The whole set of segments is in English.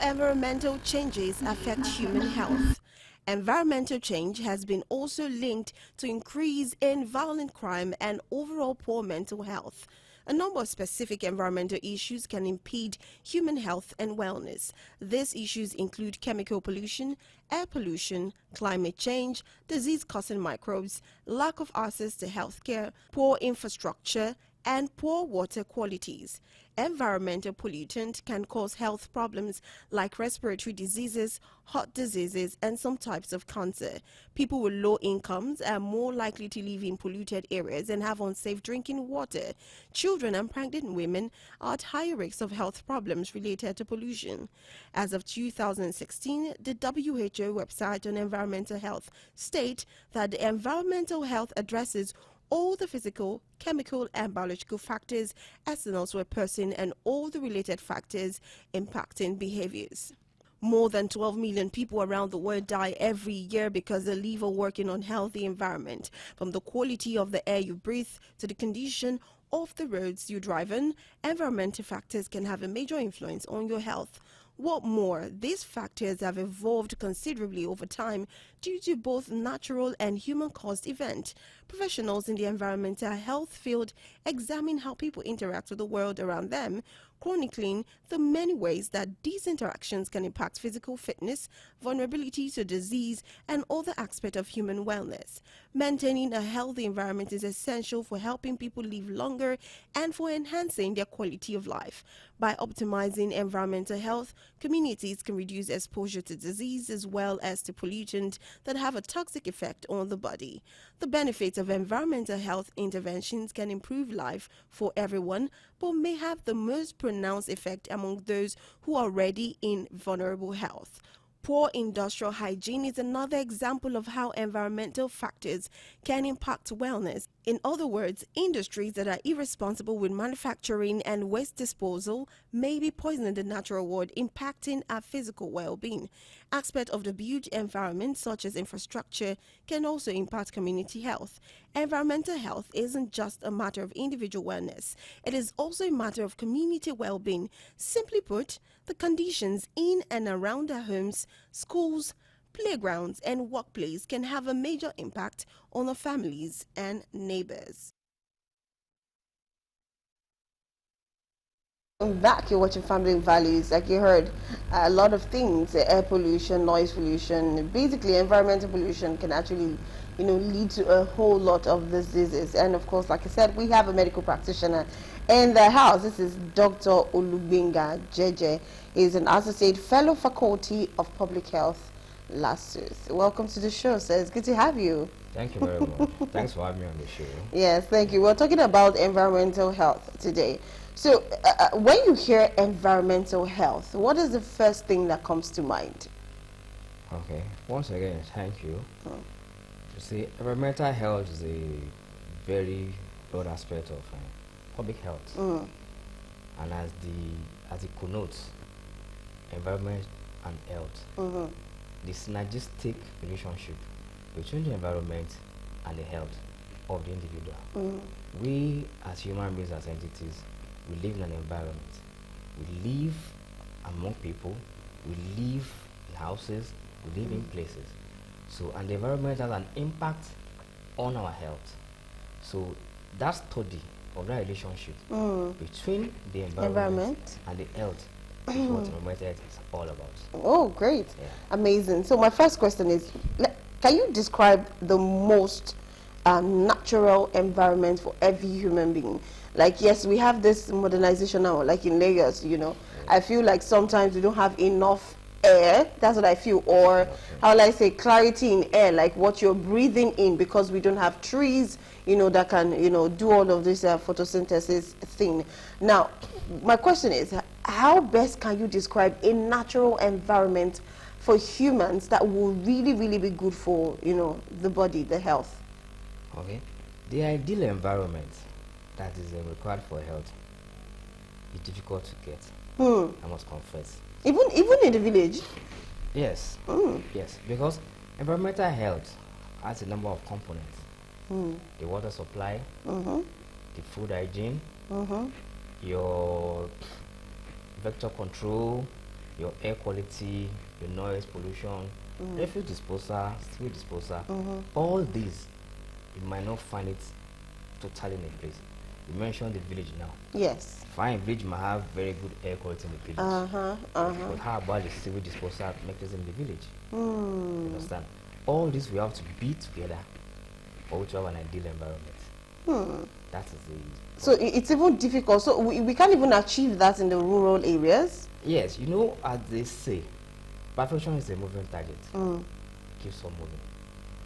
environmental changes affect human health. Environmental change has been also linked to increase in violent crime and overall poor mental health. A number of specific environmental issues can impede human health and wellness. These issues include chemical pollution, air pollution, climate change, disease-causing microbes, lack of access to healthcare, poor infrastructure, and poor water qualities. Environmental pollutants can cause health problems like respiratory diseases, heart diseases, and some types of cancer. People with low incomes are more likely to live in polluted areas and have unsafe drinking water. Children and pregnant women are at higher risks of health problems related to pollution. As of 2016, the WHO website on environmental health states that the environmental health addresses all the physical, chemical, and biological factors external to a person and all the related factors impacting behaviors. More than 12 million people around the world die every year because they live or work in unhealthy environment. From the quality of the air you breathe to the condition of the roads you drive on, environmental factors can have a major influence on your health. What more, these factors have evolved considerably over time due to both natural and human-caused events. Professionals in the environmental health field examine how people interact with the world around them, chronicling the many ways that these interactions can impact physical fitness, vulnerability to disease, and other aspects of human wellness. Maintaining a healthy environment is essential for helping people live longer and for enhancing their quality of life. By optimizing environmental health, communities can reduce exposure to disease as well as to pollutants that have a toxic effect on the body. The benefits of environmental health interventions can improve life for everyone, but may have the most pronounced effect among those who are already in vulnerable health. Poor industrial hygiene is another example of how environmental factors can impact wellness. In other words, industries that are irresponsible with manufacturing and waste disposal may be poisoning the natural world, impacting our physical well-being. Aspects of the built environment, such as infrastructure, can also impact community health. Environmental health isn't just a matter of individual wellness, it is also a matter of community well-being. Simply put, the conditions in and around our homes, schools, playgrounds, and workplace can have a major impact on our families and neighbors. Back, you're watching Family Values. Like you heard, a lot of things: air pollution, noise pollution, basically environmental pollution can actually, lead to a whole lot of diseases. And of course, like I said, we have a medical practitioner in the house. This is Dr. Olugbenga Jeje. He's an associate fellow faculty of public health, LASUS. Welcome to the show, sir. It's good to have you. Thank you very much. Thanks for having me on the show. Yes, thank you. We're talking about environmental health today. So, when you hear environmental health, what is the first thing that comes to mind? Okay. Once again, thank you. You see, environmental health is a very broad aspect of public health, and as it connotes environment and health, the synergistic relationship between the environment and the health of the individual. We as human beings, as entities, we live in an environment. We live among people, we live in houses, we live in places. So, and the environment has an impact on our health. So, that study of that relationship between the environment and the health is what environmental health is all about. Oh, great. Yeah. Amazing. So, my first question is, can you describe the most natural environment for every human being? Like, yes, we have this modernization now, like in Lagos, I feel like sometimes we don't have enough air. That's what I feel. Or how will I say, clarity in air, like what you're breathing in, because we don't have trees, that can, do all of this photosynthesis thing. Now, my question is, how best can you describe a natural environment for humans that will really, really be good for, the body, the health? Okay. The ideal environment that is required for health is difficult to get. I must confess. Even in the village? Yes. Yes, because environmental health has a number of components. The water supply, the food hygiene, your vector control, your air quality, your noise pollution, refuse disposal, sewage disposal, all these, you might not find it totally in a place. You mentioned the village now. Yes. Fine, village might have very good air quality in the village. But how about the sewage disposal mechanism in the village? You understand? All this we have to be together for we to have an ideal environment. That is the So it's even difficult. So we can't even achieve that in the rural areas. yes, you know, as they say, perfection is a moving target. Keeps on moving.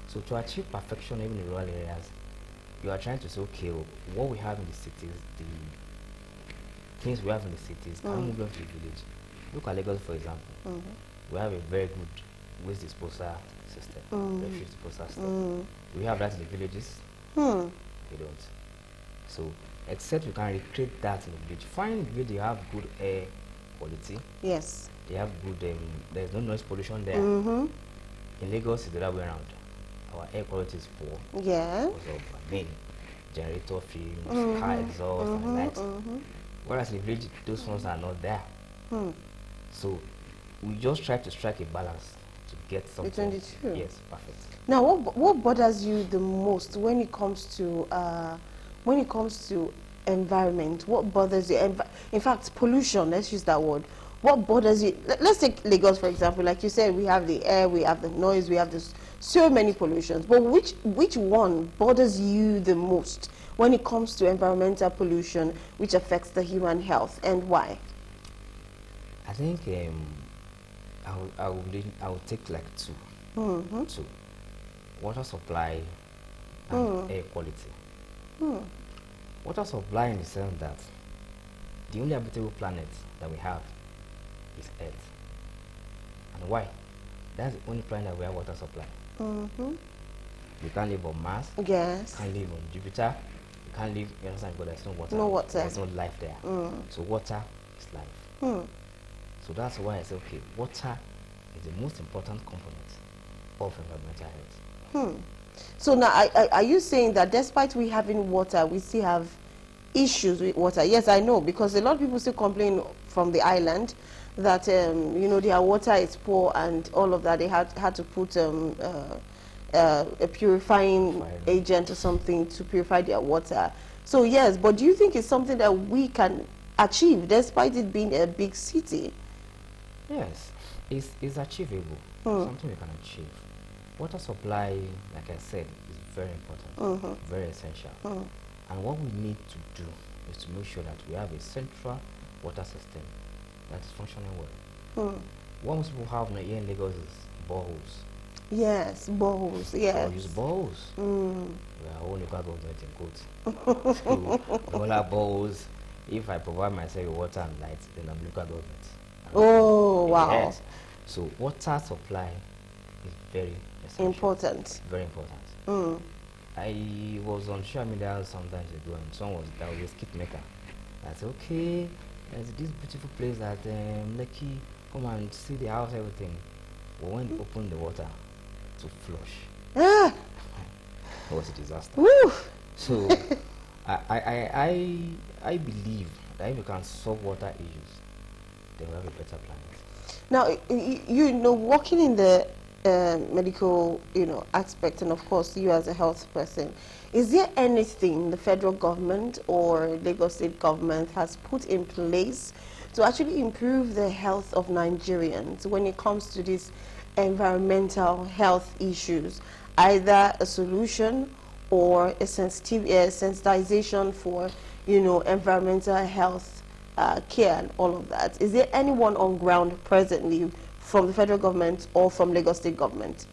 So to achieve perfection even in rural areas, you are trying to say, okay, what we have in the cities, the things we have in the cities, can move on to the village. Look at Lagos, for example. We have a very good waste disposal system, refuse disposal system. Do we have that in the villages? We don't. So, except you can recreate that in the village. Find the village, they have good air quality. Yes. They have good, there's no noise pollution there. In Lagos, it's the other way around. Our air quality is poor Yeah. because of, generator fumes, car exhaust, and the likes. Whereas in the village, those ones are not there. So, we just try to strike a balance to get something. Between the two. Yes, perfect. Now, what bothers you the most when it comes to environment? What bothers you? In fact, pollution. Let's use that word. What bothers you? Let's take Lagos for example. Like you said, we have the air, we have the noise, we have this so many pollutions. But which one bothers you the most when it comes to environmental pollution, which affects the human health, and why? I think I would take like two. Two. Water supply and air quality. Water supply in the sense that the only habitable planet that we have is Earth. And why? That's the only planet that we have water supply. You can't live on Mars. Yes. You can't live on Jupiter. You can't live, you understand, because there's no water. No water. There's no life there. So water is life. So that's why I say, okay, water is the most important component of environmental health. So now, are you saying that despite we having water, we still have issues with water? Yes, I know, because a lot of people still complain from the island that you know, their water is poor and all of that. They had to put a purifying agent or something to purify their water. So yes, but do you think it's something that we can achieve despite it being a big city? Yes, it's achievable. Something we can achieve. Water supply, like I said, is very important, very essential. And what we need to do is to make sure that we have a central water system that is functioning well. What most people have here in Lagos is boreholes. Yes, boreholes, yes. We use boreholes. We are all local government in quotes. So, all our boreholes, if I provide myself with water and light, then I'm local government. Oh, wow. Yes. So water supply is very essential. Important. Very important. I was on social media sometimes ago and someone that was a skit maker. I said, okay, there's this beautiful place at Lekki, come and see the house, everything. But when they opened the water to flush, it was a disaster. Woo. So I believe that if we can solve water issues, then we have a better planet. Now, you know, working in the medical, you know, aspect, and of course you as a health person, is there anything the federal government or Lagos state government has put in place to actually improve the health of Nigerians when it comes to these environmental health issues? Either a solution or a sensitization for, you know, environmental health care and all of that. Is there anyone on ground presently from the federal government or from Lagos state government?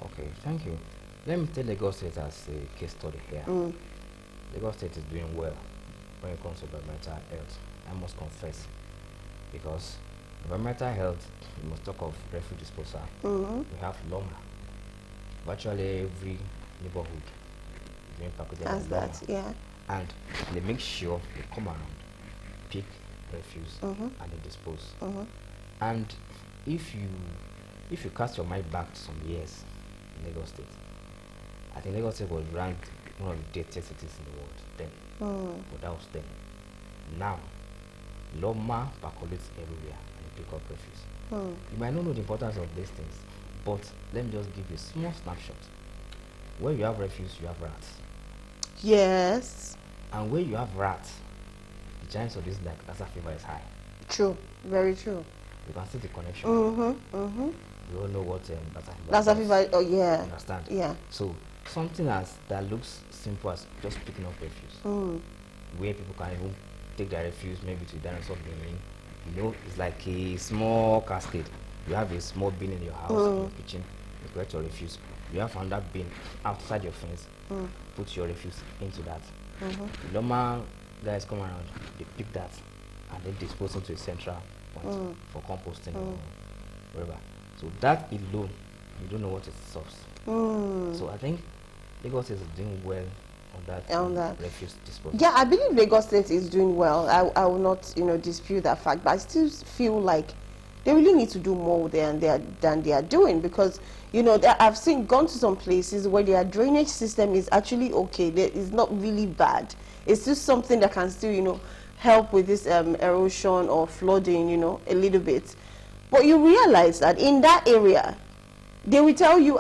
Okay, thank you. Let me take Lagos State as a case study here. Lagos State is doing well when it comes to environmental health, I must confess. Because environmental health, we must talk of refuse disposal. We have LOMA. Virtually every neighborhood doing packaging As that, yeah. And they make sure they come around, pick refuse, and they dispose. And if you cast your mind back to some years in Lagos State, I think Lagos State was ranked one of the dirtiest cities in the world then. But that was then. Now, LOMA percolates everywhere and pick up refuse. You might not know the importance of these things, but let me just give you a small snapshot. Where you have refuse, you have rats. Yes. And where you have rats, the chance of this like Lassa fever is high. True. Very true. You can see the connection. You all know what Lassa fever. Oh yeah. Understand? Yeah. So something that looks simple as just picking up refuse, where people can even take their refuse maybe to the dinosaur bin. You know, it's like a small cascade. You have a small bin in your house, in your kitchen, you collect your refuse. You have another bin outside your fence, put your refuse into that. The normal guys come around, they pick that and then dispose it to a central point for composting or whatever. So that alone, you don't know what it solves. So I think Lagos is doing well on that refuse disposal. Yeah, I believe Lagos State is doing well. I will not, dispute that fact, but I still feel like they really need to do more than they are doing, because I've gone to some places where their drainage system is actually okay. It's not really bad. It's just something that can still help with this erosion or flooding a little bit. But you realize that in that area, they will tell you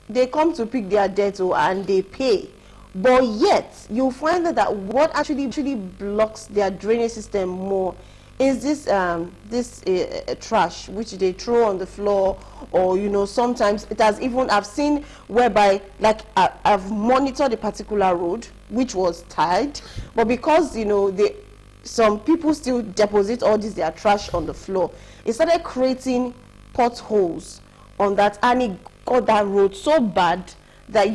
they come to pick their debt and they pay. But yet, you'll find that what actually blocks their drainage system more is this trash which they throw on the floor, or sometimes it has even, I've seen whereby, like, I've monitored a particular road which was tied, but because some people still deposit all their trash on the floor, it started creating potholes on that, and it got that road so bad that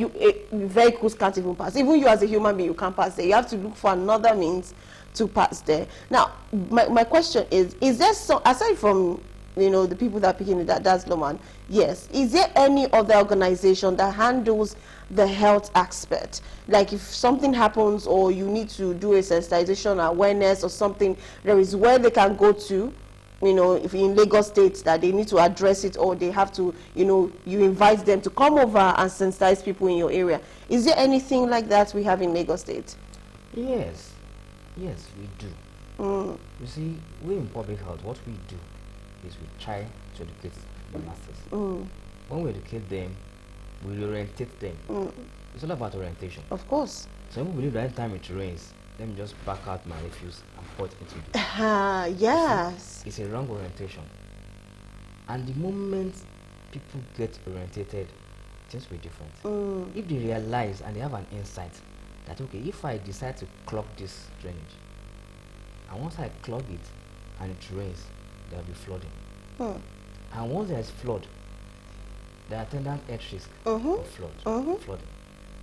vehicles can't even pass. Even you as a human being, you can't pass there. You have to look for another means to pass there. Now, my question is there aside from the people that are picking it, that's Loman, yes, is there any other organization that handles the health aspect? Like if something happens or you need to do a sensitization awareness or something, there is where they can go to, if in Lagos State, that they need to address it, or they have to, you invite them to come over and sensitize people in your area. Is there anything like that we have in Lagos State? Yes, we do. You see, we in public health, what we do is we try to educate the masses. When we educate them, we orientate them. It's all about orientation. Of course. Some people believe that every time it rains, let me just back out my refuse and pour it into the yes. It's a wrong orientation. And the moment people get orientated, things will be different. If they realize and they have an insight that, okay, if I decide to clog this drainage, and once I clog it and it rains, there will be flooding. And once there is flood, there are attendant health risk of flooding.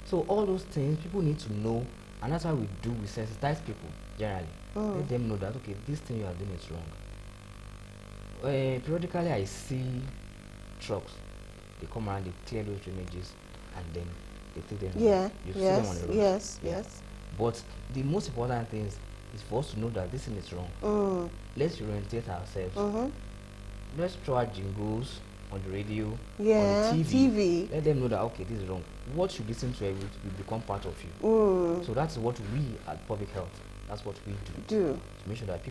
So all those things people need to know, and that's why we sensitize people generally. Let them know that, okay, this thing you are doing is wrong. Periodically I see trucks, they come around, they clear those drainages, and then they take them. You see them on the road. Yes. But the most important thing is for us to know that this thing is wrong. Let's orientate ourselves. Let's throw out jingles on the radio, on the TV. Let them know that, okay, this is wrong. What you listen to will become part of you. So that's what we at Public Health, that's what we do. To make sure that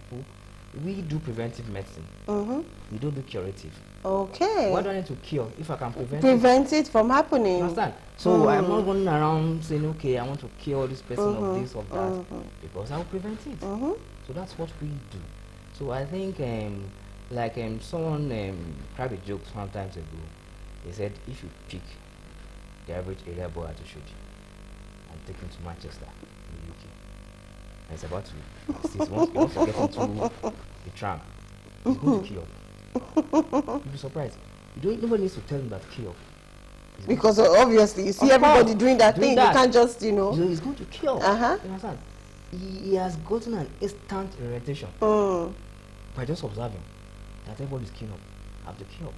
we do preventive medicine. We don't do curative. Okay. Why do I need to cure if I can prevent it from happening? Understand? So I'm not running around saying, okay, I want to cure this person of this, of that, because I will prevent it. So that's what we do. So I think, someone cracked a joke some times ago. He said, if you pick the average area boy at Oshodi and take him to Manchester in the UK, and it's about to, he wants to get into the tram, he's going to queue up. You'll be surprised. Nobody needs to tell him that queue up. Because obviously, you see everybody doing that thing, you can't just, he's going to queue up. You understand? He has gotten an instant orientation by just observing that everybody is queuing up. Have to queue up.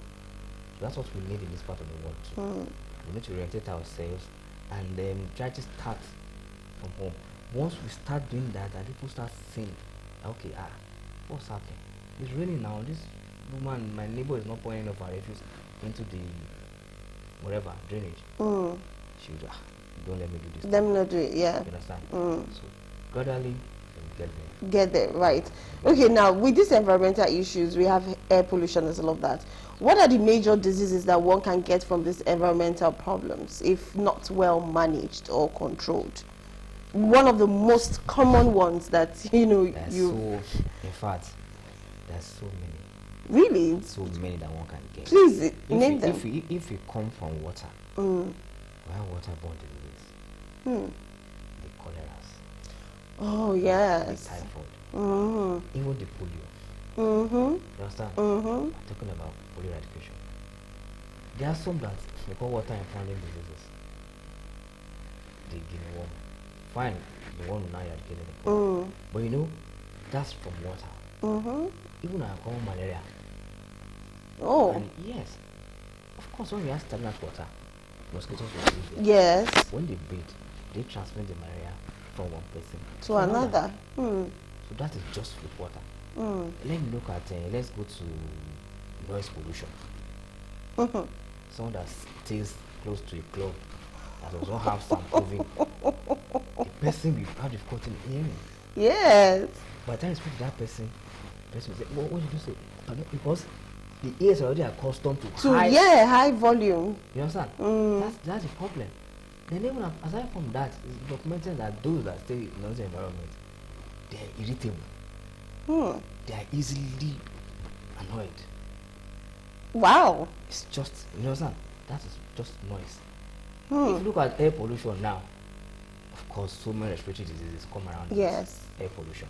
So that's what we need in this part of the world too. We need to orientate ourselves and then try to start from home. Once we start doing that and people start saying, okay, what's happening? It's raining now. This woman, my neighbor, is not pouring enough our refuse into the whatever drainage. She would don't let me do this. Let me not do it, yeah. You understand? So gradually get there. Get there, right. Okay, now with these environmental issues, we have air pollution and all of that. What are the major diseases that one can get from these environmental problems if not well managed or controlled? One of the most common ones that, In fact, there's so many. Really? So many that one can get. Please, name them. If we come from water, we have waterborne diseases. The choleras. Oh, yes. The typhoid. Even the polio. You understand? I'm talking about polio eradication. There are some that we call water impounding diseases. The guinea worm. Fine, the one now eradicated the polio. But that's from water. Even our common malaria. Oh. And yes, of course, when we have stagnant water, mosquitoes will breed there. Yes. When they breed, they transmit the malaria from one person To another. So that is just with water. Let me look at, let's go to noise pollution. Someone that stays close to a club that does not have soundproofing, the person will have difficulty in hearing. Yes. By the time you speak to that person, the person will say, what did you say? Because the ears are already accustomed to high volume. You understand? That's the problem. Then even aside from that, it's documented that those that stay in those environment, they are irritable. They are easily annoyed. Wow. It's just, you understand? That is just noise. If you look at air pollution now, of course, so many respiratory diseases come around. Yes. Air pollution.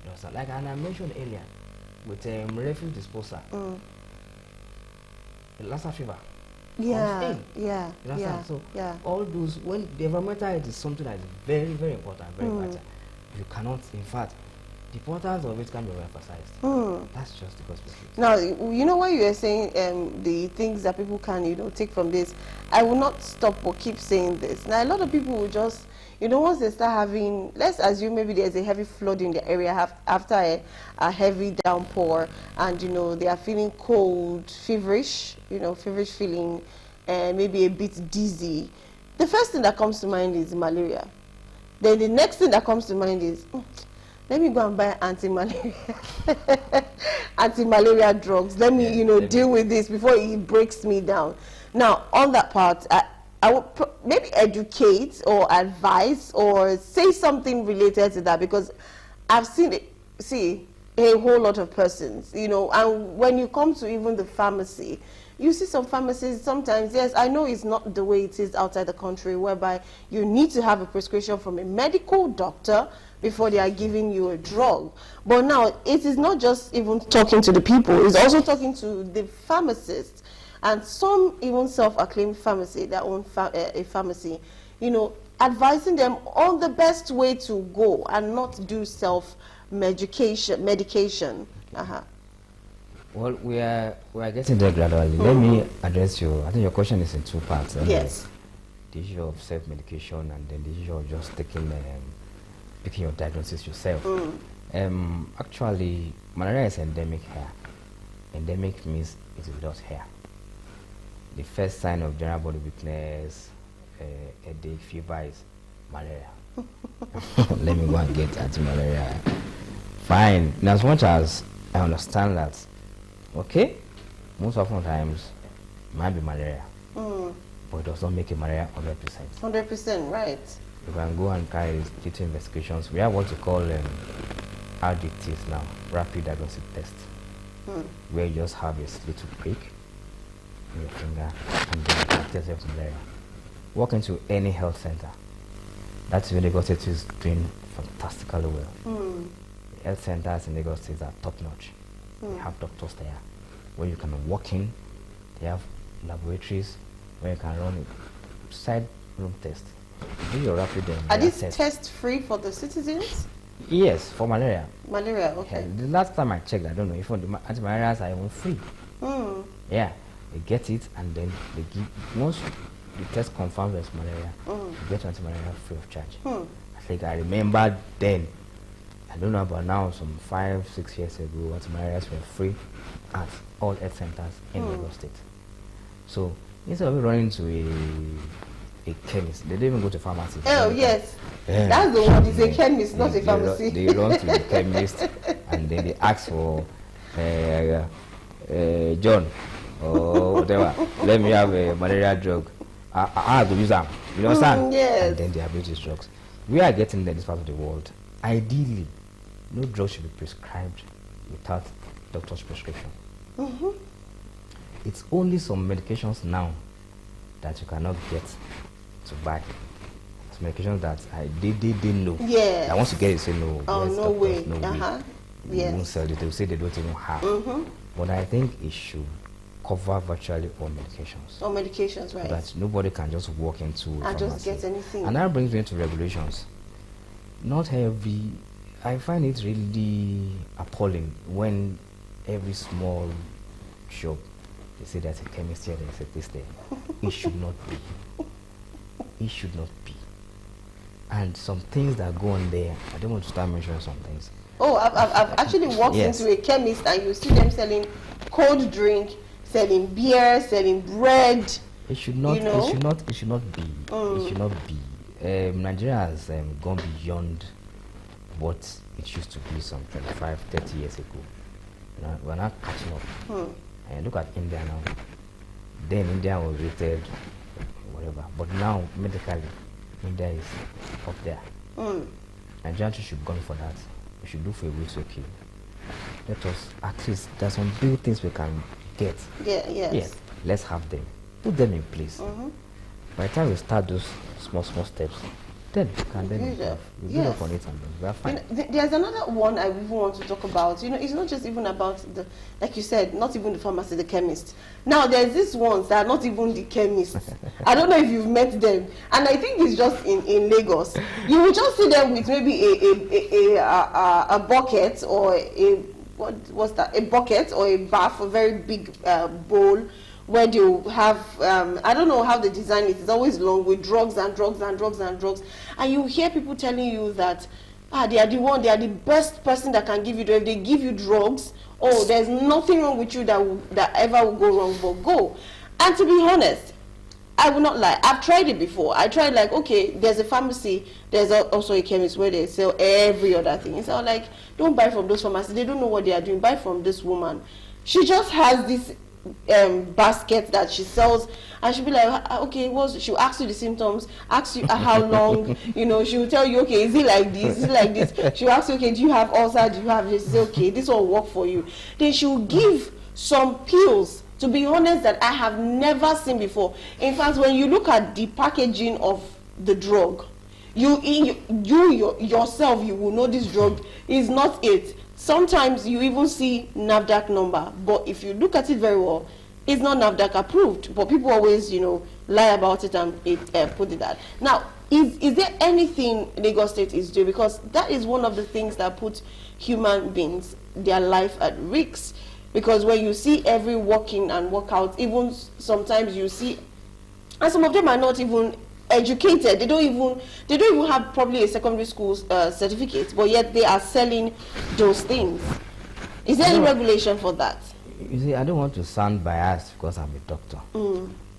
You understand? Like I mentioned earlier, with refuse disposal, the Lassa fever. Yeah. You understand? So all those, when the environmental health is something that is very, very important, very vital. You cannot, in fact, the importance of it can be emphasized. That's just the perspective. Now, when you are saying the things that people can, take from this, I will not stop or keep saying this. Now, a lot of people will just, once they start having, let's assume maybe there's a heavy flood in the area after a heavy downpour, and, they are feeling cold, feverish, feverish feeling, maybe a bit dizzy. The first thing that comes to mind is malaria. Then the next thing that comes to mind is, let me go and buy anti-malaria drugs. Let me, deal with this before it breaks me down. Now, on that part, I would maybe educate or advise or say something related to that, because I've seen a whole lot of persons, and when you come to even the pharmacy, you see some pharmacies sometimes, yes, I know it's not the way it is outside the country, whereby you need to have a prescription from a medical doctor before they are giving you a drug. But now, it is not just even talking to the people, it's also talking to the pharmacists. And some even self-acclaimed pharmacy, their own a pharmacy, advising them on the best way to go and not do medication. Well, we are getting there gradually. Let me address you. I think your question is in two parts. Yes. The issue of self-medication and then the issue of just picking your diagnosis yourself. Actually, malaria is endemic here. Endemic means it is without hair. The first sign of general body weakness, headache, fever is malaria. Let me go and get anti-malaria. Fine. In as much as I understand that, okay, most often times it might be malaria, but it does not make it malaria 100%. 100%, right. You can go and carry little investigations. We have what we call RDTs now, rapid diagnostic test, where you just have a little prick in your finger and then you can test yourself malaria. Walk into any health center. That's when Lagos State is doing fantastically well. The health centers in Lagos State are top notch. They have doctors there where you can walk in. They have laboratories where you can run a side room test. Do your rapid Are these tests free for the citizens? Yes, for malaria. Malaria, okay. The last time I checked, I don't know if the antimalarials are even free. Yeah, they get it and then they give, once the test confirms there's malaria, you get antimalaria free of charge. I think I remember then, I don't know about now, some 5-6 years ago, antimalarials were free at all health centers in Lagos State. So instead of running to a chemist. They don't even go to pharmacy. Oh, yes. Yeah. That's the one. It's a chemist, not a pharmacy. They run to the chemist and then they ask for John or whatever. Let me have a malaria drug. I have to use them. You understand? Yes. And then they abuse these drugs. We are getting there in this part of the world. Ideally, no drug should be prescribed without doctor's prescription. It's only some medications now that you cannot get to buy. Some medications that they know. Yes. That once you get it, you say no. Oh, yes, no way. No way. They Yes. won't sell it. They will say they don't even have. But I think it should cover virtually all medications. All medications, right? That nobody can just walk into a And just pharmacy. get anything. And that brings me to regulations. Not every, I find it really appalling when every small shop, they say there's a chemist here, there's a this there. It should not be. It should not be. And some things that go on there, I don't want to start mentioning some things. Oh, I've actually walked Yes. into a chemist and you see them selling cold drink, selling beer, selling bread. It should not. You know? It should not. It should not be. It should not be. Nigeria has gone beyond what it used to be some 25, 30 years ago. You know, we're not catching up. And look at India now. Then India was rated whatever, but now medically, India is up there. Nigeria should have gone for that. We should do for a week okay. Let us at least there's some big things we can get. Yeah, yes. Yes, let's have them. Put them in place. By the time we start those small steps, then we can then Build up. we build up Yes. on it and then we are fine. There's another one I even want to talk about. You know, it's not just even about the, like you said, not even the pharmacy, the chemist. Now, there's these ones that are not even the chemists. I don't know if you've met them, and I think it's just in Lagos. You will just see them with maybe a bucket or what's that? A bucket or a bath, a very big bowl, where they have I don't know how they design it. It's always long with drugs and drugs and drugs and drugs, and you hear people telling you that they are the best person that can give you drugs. If they give you drugs, oh, there's nothing wrong with you that ever will go wrong, but go. And to be honest, I will not lie, I've tried it before. I tried, like, okay, there's a pharmacy, there's also a chemist where they sell every other thing. So I'm like, don't buy from those pharmacies, they don't know what they are doing. Buy from this woman. She just has this basket that she sells, and she'll be like, okay, she'll ask you the symptoms, ask you how long, you know, she'll tell you, okay, is it like this, is it like this? She'll ask you, okay, do you have ulcer, do you have this? Say, okay, this will work for you. Then she'll give some pills, to be honest, that I have never seen before. In fact, when you look at the packaging of the drug, yourself, you will know this drug is not it. Sometimes you even see NAFDAC number, but if you look at it very well, it's not NAFDAC approved. But people always, you know, lie about it and put it that. Now, is there anything Lagos State is doing? Because that is one of the things that put human beings, their life at risk. Because when you see every walk in and walk out, even sometimes you see, and some of them are not even educated. They don't even have probably a secondary school certificate, but yet they are selling those things. Is there any regulation for that? You see, I don't want to sound biased because I'm a doctor,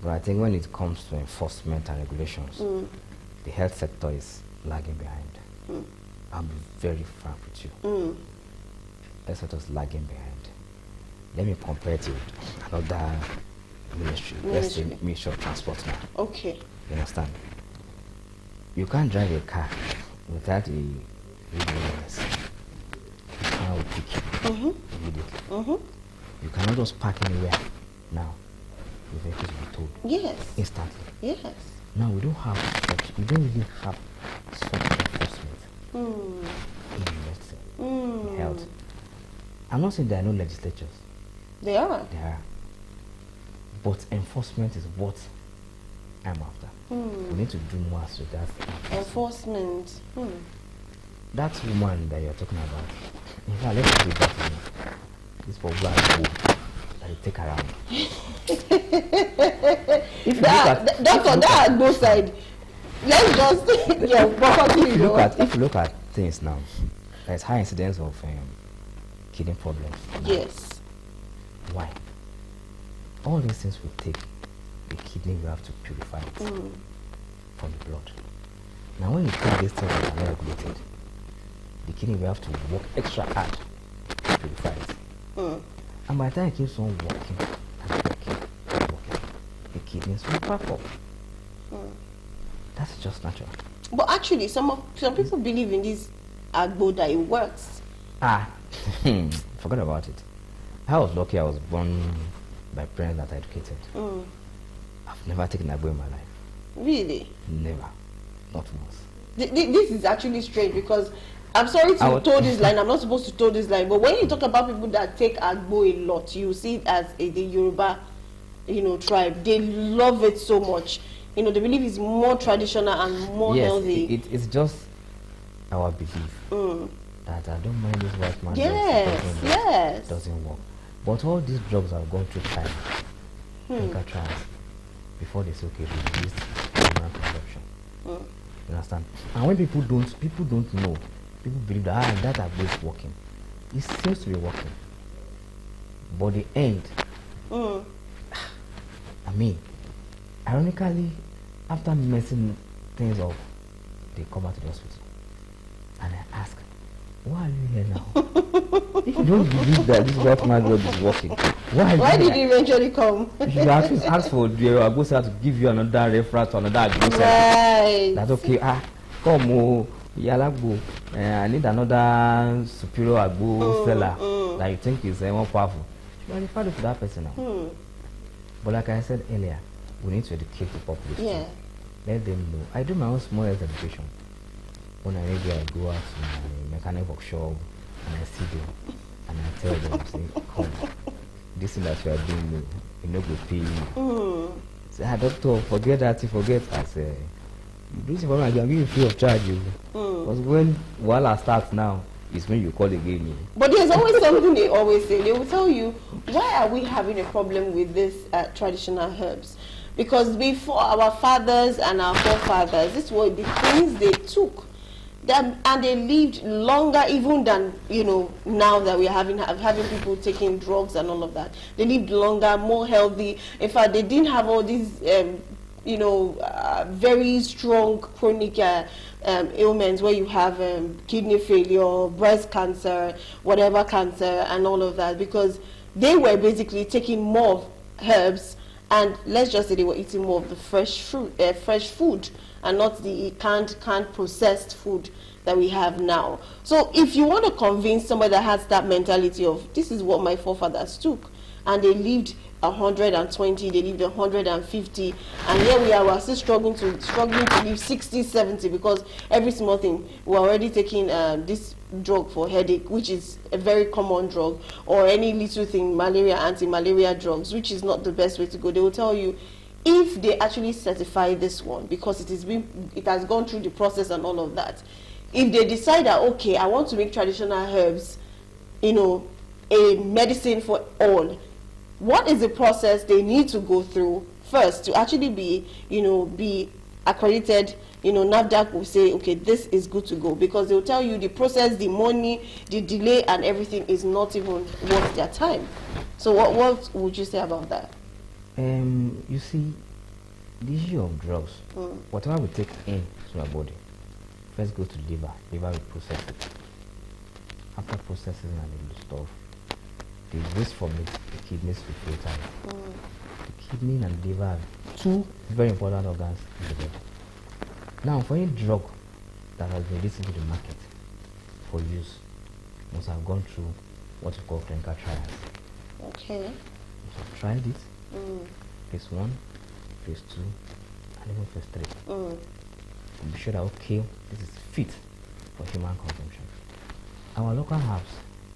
but I think when it comes to enforcement and regulations, the health sector is lagging behind. I'll be very frank with you. Health sector is lagging behind. Let me compare it with another ministry. Let's say Ministry of Transport now. Okay. You understand? You can't drive a car without a ADS. The car will pick you immediately. You cannot just park anywhere now. The vehicles will be told. Yes. Instantly. Yes. Now we don't really have such enforcement in medicine, in health. I'm not saying there are no legislatures. They are. There are. But enforcement is what I'm after. We need to do more as regards Enforcement. That woman that you're talking about, in fact, let's do that to me. This for black that you take around. If That both side. Let's just if you look at things now, there's high incidence of kidney problems. Yes. Why? All these things will take the kidney, we have to purify it. from the blood. Now when you take these things that are not regulated, the kidney will have to work extra hard to purify it. And by the time it keeps on working and working and working, the kidneys will crack up. That's just natural. But actually, some people believe in this agbo that it works. Forget about it. I was lucky I was born by parents that are educated. I've never taken agbo in my life. Really? Never. Not once. This is actually strange because I'm sorry to toe this line. I'm not supposed to toe this line. But when you talk about people that take agbo a lot, you see it as the Yoruba, tribe. They love it so much. They believe it's more traditional and more healthy. It's just our belief that I don't mind this white man. Yes. Doesn't work. But all these drugs have gone through trials, clinical trials, before they say, okay, reduce human consumption. You understand? And when people don't know, people believe that that agbo is working. It seems to be working. But the end, I mean, ironically, after messing things up, they come back to the hospital. And I ask, why are you here now? If you don't believe that this white man drug is working, why did you eventually come? You should ask for the agbo to give you another reference to another agbo. Right. That's okay. Come, Yalagbo. I need another superior agbo seller that you think is more powerful. You should refer to that person now. But like I said earlier, we need to educate the population. Yeah. Let them know. I do my own small health education. When I go out to my mechanic workshop and I see them and I tell them, say, come, this thing that you are doing, you know, go pay you. Say, doctor, forget that, forget. I say, this is what I'm giving you free of charge. Because when Wala starts now, it's when you call again. But there's always something they always say. They will tell you, why are we having a problem with this traditional herbs? Because before our fathers and our forefathers, this were the things they took. And they lived longer even than, now that we're having people taking drugs and all of that. They lived longer, more healthy. In fact, they didn't have all these, very strong chronic ailments where you have kidney failure, breast cancer, whatever cancer, and all of that, because they were basically taking more herbs, and let's just say they were eating more of the fresh food, and not the canned processed food that we have now. So if you want to convince somebody that has that mentality of, this is what my forefathers took, and they lived 120, they lived 150, and here we're still struggling to live 60, 70, because every small thing, we're already taking this drug for headache, which is a very common drug, or any little thing, malaria, anti-malaria drugs, which is not the best way to go. They will tell you, if they actually certify this one, because it has gone through the process and all of that, if they decide that, okay, I want to make traditional herbs, a medicine for all, what is the process they need to go through first to actually be accredited? NAFDAC will say, okay, this is good to go, because they'll tell you the process, the money, the delay, and everything is not even worth their time. So what would you say about that? You see, the issue of drugs, whatever we take into our body, first go to liver will process it. After processing and the stuff, the waste from it, the kidneys will filter it. The kidney and liver are two very important organs in the body. Now, for any drug that has been released into the market for use, must have gone through what we call clinical trials. Okay. Must have tried it, phase 1, phase 2, and even phase 3. To be sure that, okay, this is fit for human consumption. Our local herbs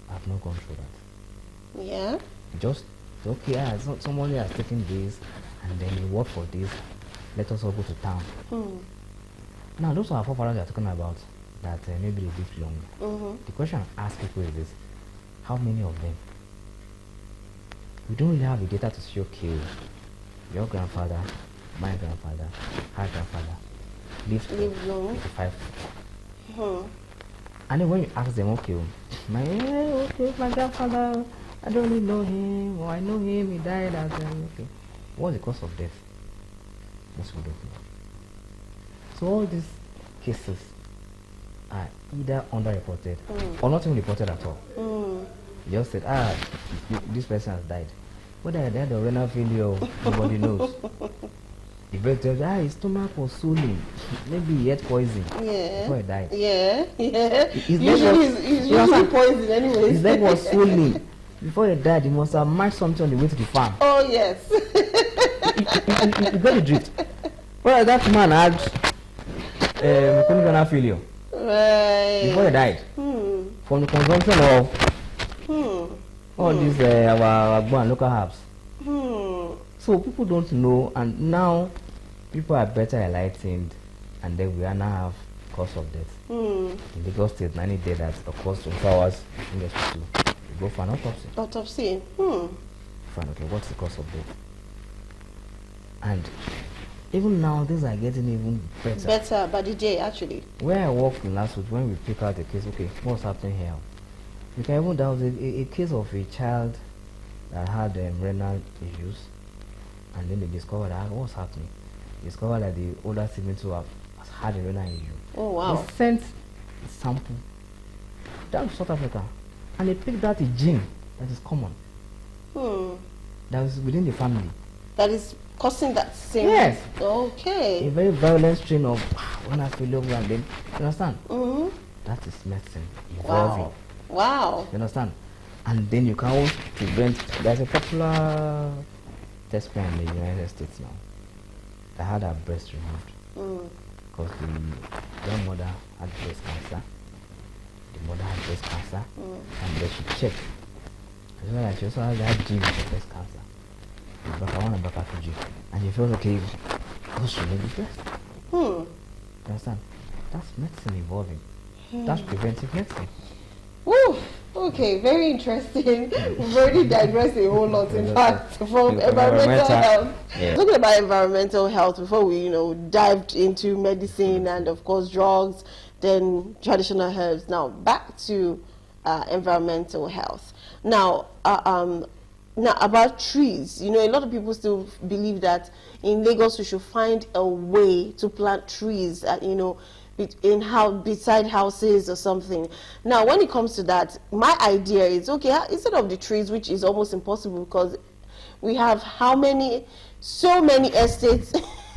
have not gone through that. Yeah. Just, okay, somebody has taken this, and then you work for this, let us all go to town. Now, those are our forefathers we are talking about, that maybe they live longer. The question I ask people is this: how many of them? We don't really have the data to see, okay, your grandfather, my grandfather, her grandfather lived long, 85. And then when you ask them, okay, my grandfather, I don't really know him, or I know him, he died at okay. What's the cause of death? Most people don't know. So all these cases are either underreported or not even reported at all. You just said, this person has died. Whether they died of renal failure, nobody knows. The vet tells you, his stomach was swollen. Maybe he ate poison before he died. Yeah. He's usually poison anyway. His leg was swollen. Before he died, he must have marked something on the way to the farm. Oh, yes. You got the drift. Well, that man had chronic renal failure. Right. Before he died. From the consumption of all these our local herbs. So people don't know, and now people are better enlightened, and then we are now have cause of death. In Lagos State, 90 days that occurs 24 hours in the hospital. You go for an autopsy. Autopsy. Fine, okay, what's the cause of death? And even now, things are getting even better. Better by the day, actually. Where I worked in last week, when we pick out the case, okay, what's happening here? You can even, there was a case of a child that had renal issues, and then they discovered that what's happening. They discovered that the older siblings who has had a renal issue. Oh, wow. They sent a sample down to South Africa, and they picked out a gene that is common. That is within the family. That is causing that same. Yes. Okay. A very violent strain of renal failure, and then you understand. That is medicine evolving. Wow. You understand? And then you can always prevent. There's a popular test plan in the United States now that had her breast removed because the grandmother had breast cancer. The mother had breast cancer, and then she checked. As well as she also had that gene for breast cancer. BRCA1 and BRCA2, and you feel okay, because she made the breast. You understand? That's medicine evolving. That's preventive medicine. Woo! Okay, very interesting. We've already digressed a whole lot, in fact, from environmental health. Yeah. Talking about environmental health before we, dived into medicine and, of course, drugs, then traditional herbs. Now, back to environmental health. Now, about trees, a lot of people still believe that in Lagos we should find a way to plant trees, beside houses or something. Now, when it comes to that, my idea is, okay, instead of the trees, which is almost impossible because we have so many estates,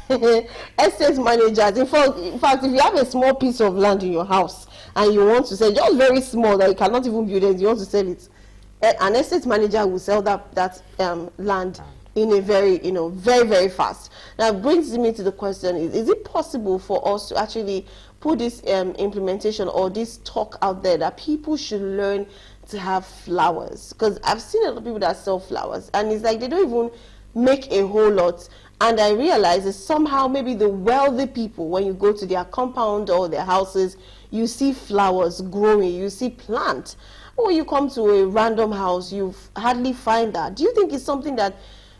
estate managers. In fact, if you have a small piece of land in your house and you want to sell, just very small that you cannot even build it, you want to sell it, an estate manager will sell that land in a very, very, very fast. Now, it brings me to the question, is it possible for us to actually put this implementation or this talk out there that people should learn to have flowers? Because I've seen a lot of people that sell flowers, and it's like they don't even make a whole lot. And I realize that somehow maybe the wealthy people, when you go to their compound or their houses, you see flowers growing, you see plants. Or you come to a random house, you hardly find that. Do you think it's something that,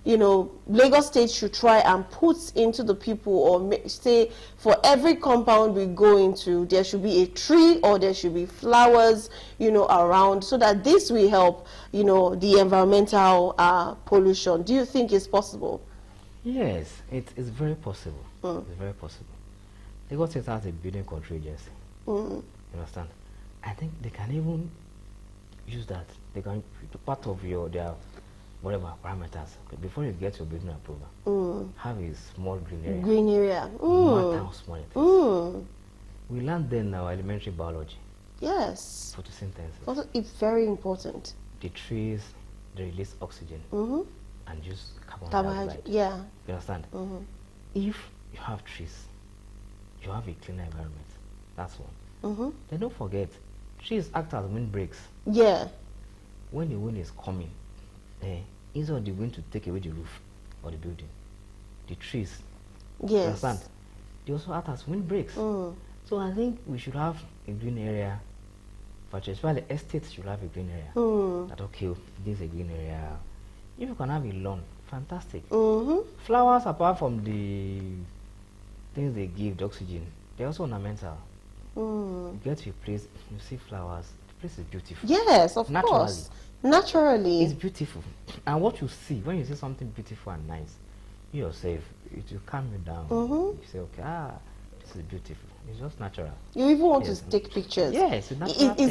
Lagos State should try and put into the people, or say for every compound we go into, there should be a tree or there should be flowers, around, so that this will help, the environmental pollution? Do you think it's possible? Yes, it's very possible. It's very possible. Lagos State has a building control agency. You understand? I think they can even use that. They can part of their whatever parameters. Okay, before you get your building approval, have a small green area. Green area. No matter how small it is. We learned then in our elementary biology. Yes. Photosynthesis. Also, it's very important. The trees, they release oxygen and use carbon dioxide. Yeah. You understand? If you have trees, you have a cleaner environment. That's one. Then don't forget, trees act as windbreaks. Yeah. When the wind is coming, instead of the wind to take away the roof or the building, the trees, you understand, they also act as windbreaks. So I think we should have a green area. Especially the estates should have a green area. That okay, this is a green area. If you can have a lawn, fantastic. Flowers, apart from the things they give, the oxygen, they're also ornamental. You get to a place, you see flowers, the place is beautiful. Yes, of course. Naturally. It's beautiful. And what you see, when you see something beautiful and nice, you yourself, it will calm you down. You say, okay, This is beautiful. It's just natural. You even want Yes. to take pictures. Yes, it's natural thing.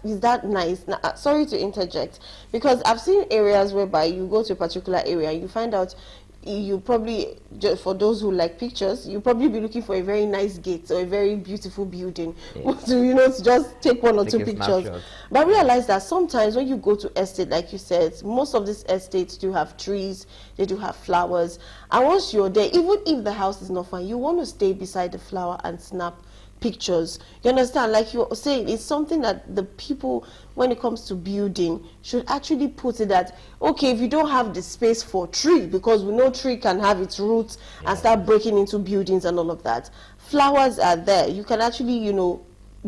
Is that nice? Now, sorry to interject, because I've seen areas whereby you go to a particular area and you find out you probably, just for those who like pictures, you probably be looking for a very nice gate or a very beautiful building to just take one or two pictures. Snapshot. But I realize that sometimes when you go to estate, like you said, most of these estates do have trees, they do have flowers, and once you're there, even if the house is not fine, you want to stay beside the flower and snap pictures. You understand? Like you're saying, it's something that the people, when it comes to building, should actually put it that, okay, if you don't have the space for tree, because we know tree can have its roots and start breaking into buildings and all of that, flowers are there. You can actually,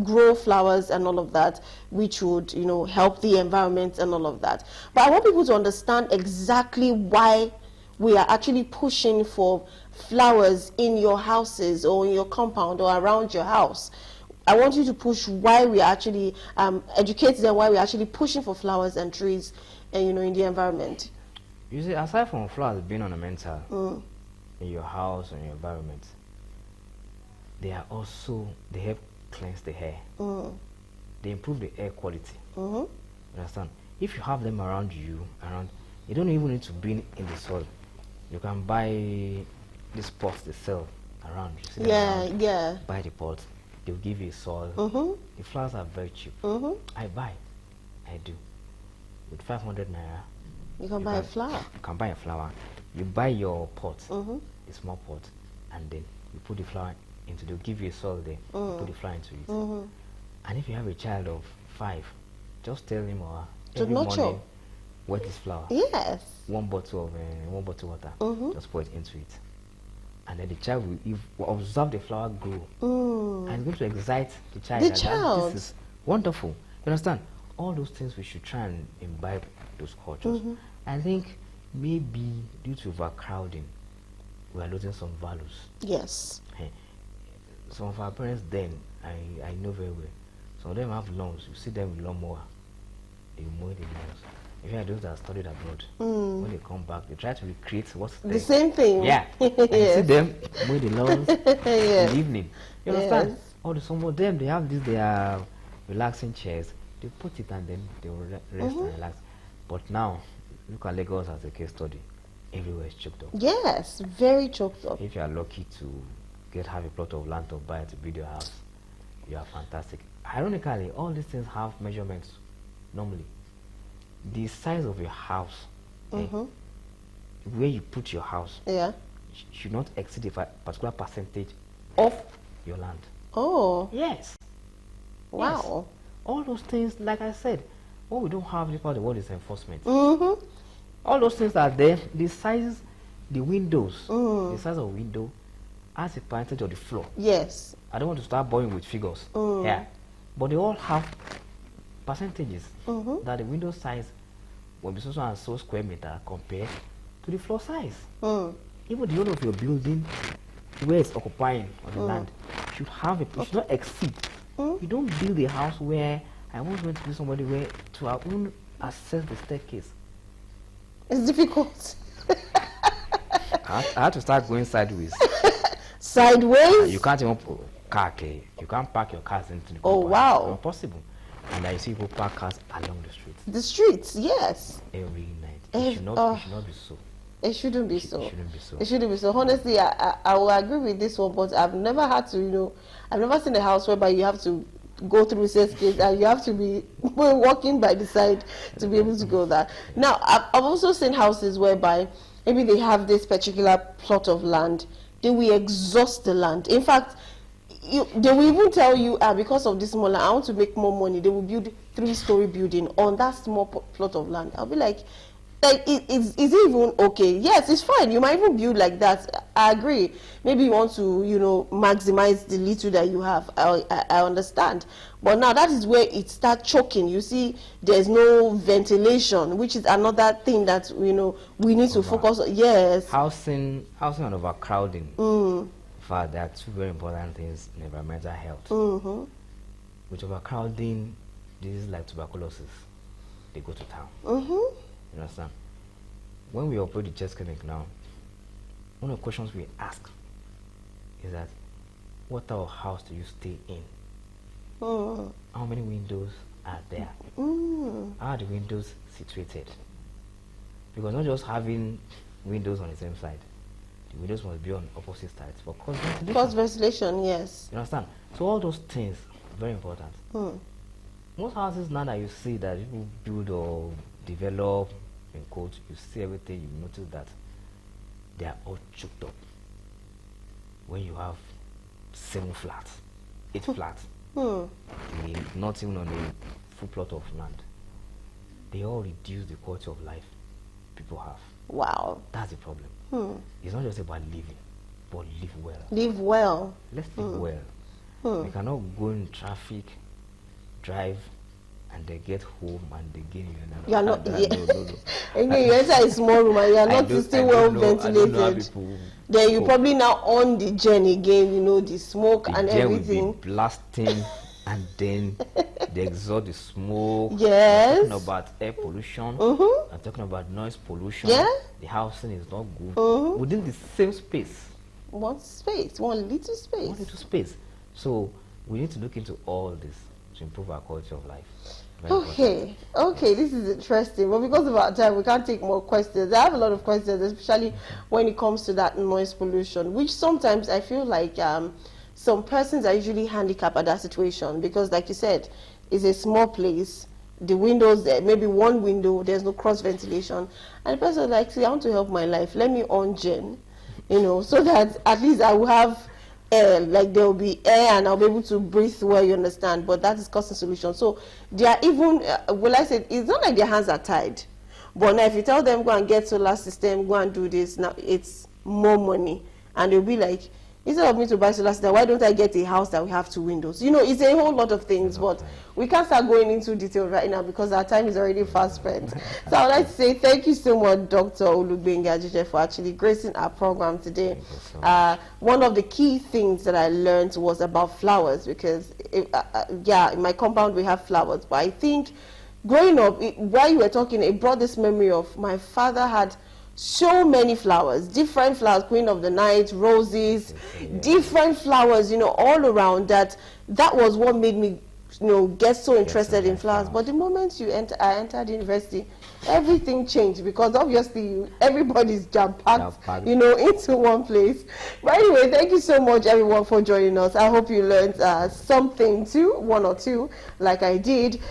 grow flowers and all of that, which would, help the environment and all of that. But I want people to understand exactly why we are actually pushing for flowers in your houses or in your compound or around your house. I want you to push why we are actually educate them why we're actually pushing for flowers and trees and in the environment. You see, aside from flowers being ornamental in your house and your environment, they help cleanse the air. They improve the air quality. You understand? If you have them around you don't even need to be in the soil. You can buy these pots they sell around. You see them around. Buy the pot. They'll give you a soil. The flowers are very cheap. I do. With 500 naira. You can buy a flower. You can buy a flower. You buy your pot, a small pot, and then you put the flower into. They'll give you a soil there. You put the flower into it. And if you have a child of 5, just tell him or her every morning wet this flower. Yes. One bottle water. Just pour it into it. And then the child will observe the flower grow. And it's going to excite the child. This is wonderful. You understand? All those things we should try and imbibe those cultures. I think maybe due to overcrowding, we are losing some values. Yes. Some of our parents then, I know very well, some of them have lawns. You see them with lawnmower. They mow the lawns. If you are those that studied abroad, when they come back, they try to recreate what's there. The same thing. Yeah. And you see them mow the lawns in the evening. You understand? Or some of them, they have their relaxing chairs. They put it and then they will rest and relax. But now, look at Lagos as a case study. Everywhere is choked up. Yes, very choked up. If you are lucky to have a plot of land to buy to build your house, you are fantastic. Ironically, all these things have measurements normally. The size of your house, where you put your house, should not exceed a particular percentage of your land. Oh. Yes. Wow. Yes. All those things, like I said, what we don't have in the world is enforcement. All those things are there. The sizes, the windows, the size of window as a percentage of the floor. Yes. I don't want to start boring with figures. Yeah. But they all have percentages that the window size will be so and so square meter compared to the floor size. Even the owner of your building, where it's occupying on the land, should have it should not exceed. You don't build a house where I once went to do somebody where to our own access the staircase. It's difficult. I had to start going sideways. Sideways? You can't even you can't park your cars into the Oh, wow. It's not possible. And I see people park cars along the streets. The streets, yes. Every night. It should not be so. It shouldn't be so. It shouldn't be so. It shouldn't be so. Honestly, I will agree with this one, but I've never had to, I've never seen a house whereby you have to go through staircase and you have to be walking by the side to be able to go there. Now, I've also seen houses whereby maybe they have this particular plot of land, they will exhaust the land. In fact, they will even tell you, because of this small land, I want to make more money. They will build 3-story building on that small plot of land. I'll be like, is it even okay? Yes, it's fine. You might even build like that. I agree. Maybe you want to, maximize the little that you have. I understand. But now that is where it starts choking. You see, there's no ventilation, which is another thing that, we need to focus on. Yes. Housing and overcrowding. In fact, there are 2 very important things in environmental health. With overcrowding, this is like tuberculosis. They go to town. You understand? When we operate the chest clinic now, one of the questions we ask is that what type of house do you stay in? Mm. How many windows are there? Mm. How are the windows situated? Because not just having windows on the same side, the windows must be on opposite sides for cross ventilation. Cross ventilation, yes. You understand? So all those things very important. Mm. Most houses now that you see that people build or develop in quotes, you see everything, you notice that they are all choked up. When you have 7 flats, 8 flats, not even on a full plot of land, they all reduce the quality of life people have. Wow. That's the problem. It's not just about living, but live well. Live well. Let's live well. We cannot go in traffic, drive, and they get home and they gain you are not. no. And you enter a small room and you are not still well ventilated. Then you probably now on the journey again. You know, the smoke and everything. Will be blasting, and then the exhaust, the smoke. Yes. We're talking about air pollution. I'm talking about noise pollution. Yeah. The housing is not good within the same space. One little space. One little space. So we need to look into all this to improve our quality of life. Okay, this is interesting. But because of our time, we can't take more questions. I have a lot of questions, especially when it comes to that noise pollution, which sometimes I feel like some persons are usually handicapped at that situation because, like you said, it's a small place. The windows, maybe one window, there's no cross ventilation, and the person is like, see, I want to help my life. Let me on gen, so that at least I will have air, like there will be air and I'll be able to breathe well, you understand, but that is causing solution. So they are even, I said, it's not like their hands are tied, but now if you tell them go and get solar system, go and do this, now it's more money, and they'll be like, instead of me to buy solar system, why don't I get a house that we have 2 windows? It's a whole lot of things, but we can't start going into detail right now because our time is already fast spent. So I would like to say thank you so much, Dr. Olugbenga Ajije, for actually gracing our program today. One of the key things that I learned was about flowers because, in my compound we have flowers, but I think growing up, while you were talking, it brought this memory of my father had so many flowers, different flowers, queen of the night, roses, different flowers, all around. That was what made me, get so interested in flowers. But the moment I entered university, everything changed because obviously everybody's jam-packed, into one place. But anyway, thank you so much, everyone, for joining us. I hope you learned something too, 1 or 2, like I did.